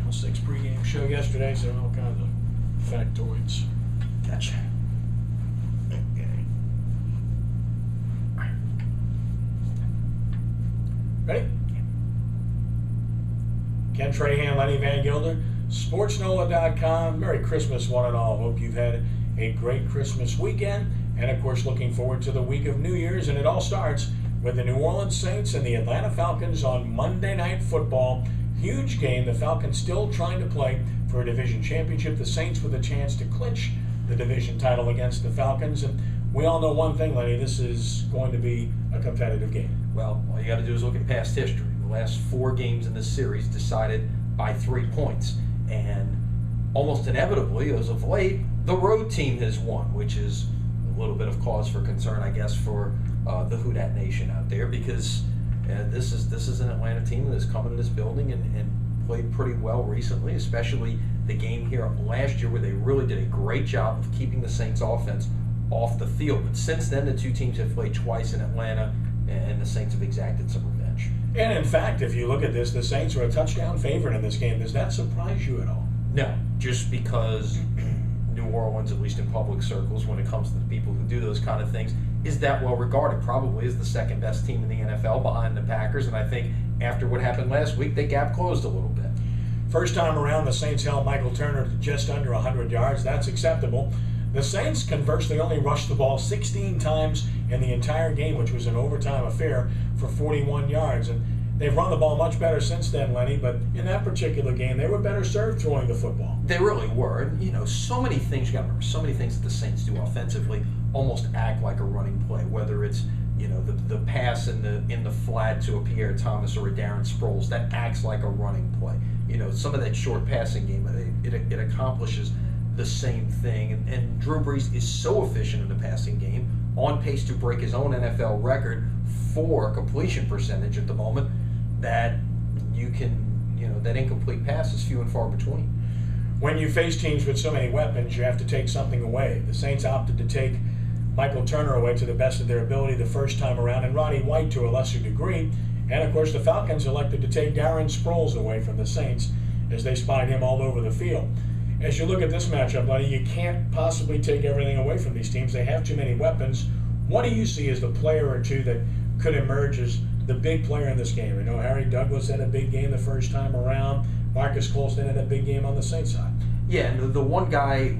Channel 6 pregame show yesterday, so all kinds of factoids. Gotcha. Ready? Ken Trahan, Lenny Vangilder, SportsNola.com. Merry Christmas, one and all. Hope you've had a great Christmas weekend. And, of course, looking forward to the week of New Year's. And it all starts with the New Orleans Saints and the Atlanta Falcons on Monday Night Football. Huge game. The Falcons still trying to play for a division championship. The Saints with a chance to clinch the division title against the Falcons. And we all know one thing, Lenny. This is going to be a competitive game. Well, all you got to do is look at past history. The last 4 games in this series decided by 3 points. And almost inevitably, as of late, the road team has won, which is a little bit of cause for concern, I guess, for the Who Dat Nation out there, because this is an Atlanta team that has come into this building and played pretty well recently, especially the game here last year where they really did a great job of keeping the Saints offense off the field. But since then, the two teams have played twice in Atlanta, and the Saints have exacted some revenge. And in fact, if you look at this, the Saints are a touchdown favorite in this game. Does that surprise you at all? No, just because New Orleans, at least in public circles, when it comes to the people who do those kind of things, is that well regarded. Probably is the second best team in the NFL behind the Packers, and I think after what happened last week, they gap closed a little bit. First time around, the Saints held Michael Turner to just under 100 yards. That's acceptable. The Saints, conversely, only rushed the ball 16 times in the entire game, which was an overtime affair, for 41 yards. And they've run the ball much better since then, Lenny, but in that particular game, they were better served throwing the football. They really were. And, you know, so many things, you got to remember, so many things that the Saints do offensively almost act like a running play, whether it's, you know, the pass in the flat to a Pierre Thomas or a Darren Sproles, that acts like a running play. You know, some of that short passing game, it accomplishes the same thing. And Drew Brees is so efficient in the passing game, on pace to break his own NFL record for completion percentage at the moment, that you can, you know, that incomplete pass is few and far between. When you face teams with so many weapons, you have to take something away. The Saints opted to take Michael Turner away to the best of their ability the first time around, and Roddy White to a lesser degree. And, of course, the Falcons elected to take Darren Sproles away from the Saints as they spied him all over the field. As you look at this matchup, buddy, you can't possibly take everything away from these teams. They have too many weapons. What do you see as the player or two that could emerge as the big player in this game? I know Harry Douglas had a big game the first time around. Marcus Colston had a big game on the Saints side. Yeah, and the one guy,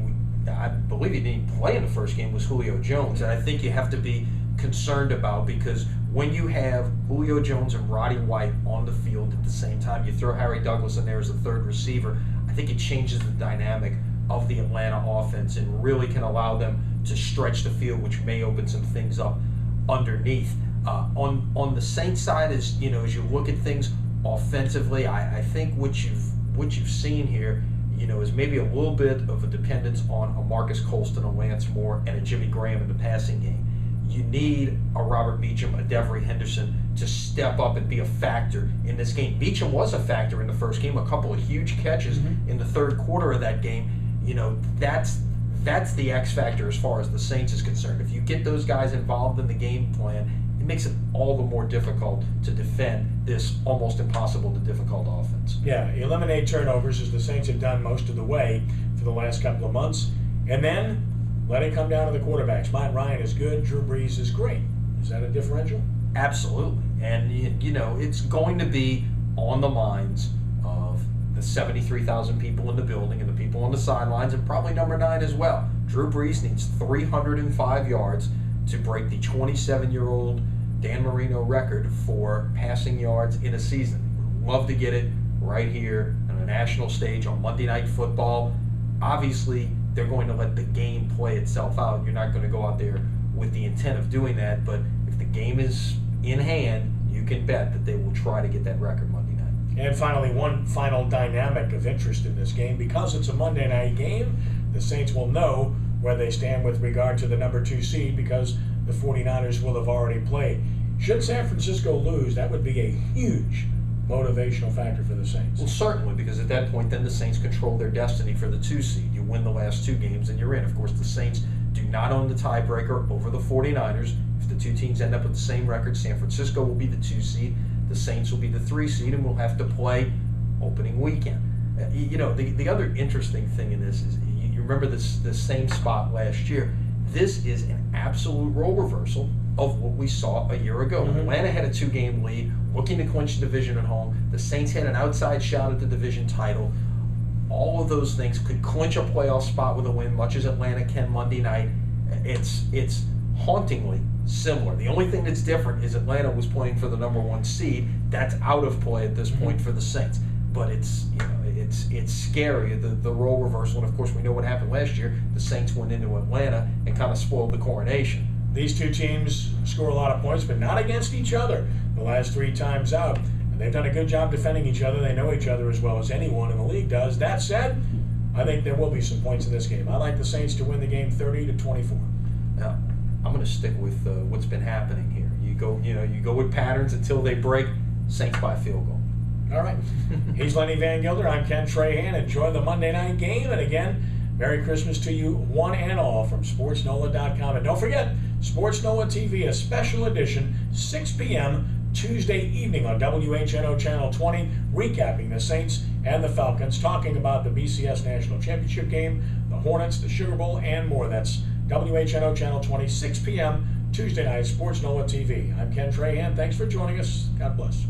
I believe he didn't even play in the first game, was Julio Jones. And I think you have to be concerned about, because when you have Julio Jones and Roddy White on the field at the same time, you throw Harry Douglas in there as a third receiver, I think it changes the dynamic of the Atlanta offense and really can allow them to stretch the field, which may open some things up underneath. On the Saints side, as you know, as you look at things offensively, I think what you've seen here, you know, is maybe a little bit of a dependence on a Marcus Colston, a Lance Moore, and a Jimmy Graham in the passing game. You need a Robert Meacham, a Devery Henderson to step up and be a factor in this game. Meacham was a factor in the first game, a couple of huge catches in the third quarter of that game. You know, that's the X factor as far as the Saints is concerned. If you get those guys involved in the game plan, it makes it all the more difficult to defend this almost impossible to difficult offense. Yeah, eliminate turnovers, as the Saints have done most of the way for the last couple of months, and then let it come down to the quarterbacks. Matt Ryan is good, Drew Brees is great. Is that a differential? Absolutely. And, you know, it's going to be on the minds of the 73,000 people in the building and the people on the sidelines, and probably number 9 as well. Drew Brees needs 305 yards to break the 27-year-old Dan Marino record for passing yards in a season. We'd love to get it right here on a national stage on Monday Night Football. Obviously, they're going to let the game play itself out. You're not going to go out there with the intent of doing that, but if the game is in hand, you can bet that they will try to get that record Monday night. And finally, one final dynamic of interest in this game. Because it's a Monday night game, the Saints will know where they stand with regard to the number 2 seed, because the 49ers will have already played. Should San Francisco lose, that would be a huge motivational factor for the Saints. Well, certainly, because at that point, then the Saints control their destiny for the 2 seed. You win the last 2 games and you're in. Of course, the Saints do not own the tiebreaker over the 49ers. If the 2 teams end up with the same record, San Francisco will be the 2 seed, the Saints will be the 3 seed, and we'll have to play opening weekend. The other interesting thing in this is you remember this same spot last year. This is an absolute role reversal of what we saw a year ago. Mm-hmm. Atlanta had a 2-game lead, looking to clinch the division at home. The Saints had an outside shot at the division title. All of those things could clinch a playoff spot with a win, much as Atlanta can Monday night. It's hauntingly similar. The only thing that's different is Atlanta was playing for the number 1 seed. That's out of play at this point for the Saints. But it's scary, the role reversal. And of course, we know what happened last year. The Saints went into Atlanta and kind of spoiled the coronation. These two teams score a lot of points, but not against each other the last 3 times out. And they've done a good job defending each other. They know each other as well as anyone in the league does. That said, I think there will be some points in this game. I like the Saints to win the game 30-24. Now, I'm going to stick with what's been happening here. You go with patterns until they break. Saints by a field goal. All right. He's Lenny Vangilder. I'm Ken Trahan. Enjoy the Monday night game. And again, Merry Christmas to you, one and all, from SportsNola.com. And don't forget, Sports Nola TV, a special edition, 6 p.m. Tuesday evening on WHNO Channel 20, recapping the Saints and the Falcons, talking about the BCS National Championship game, the Hornets, the Sugar Bowl, and more. That's WHNO Channel 20, 6 p.m. Tuesday night, Sports Nola TV. I'm Ken Trahan. Thanks for joining us. God bless.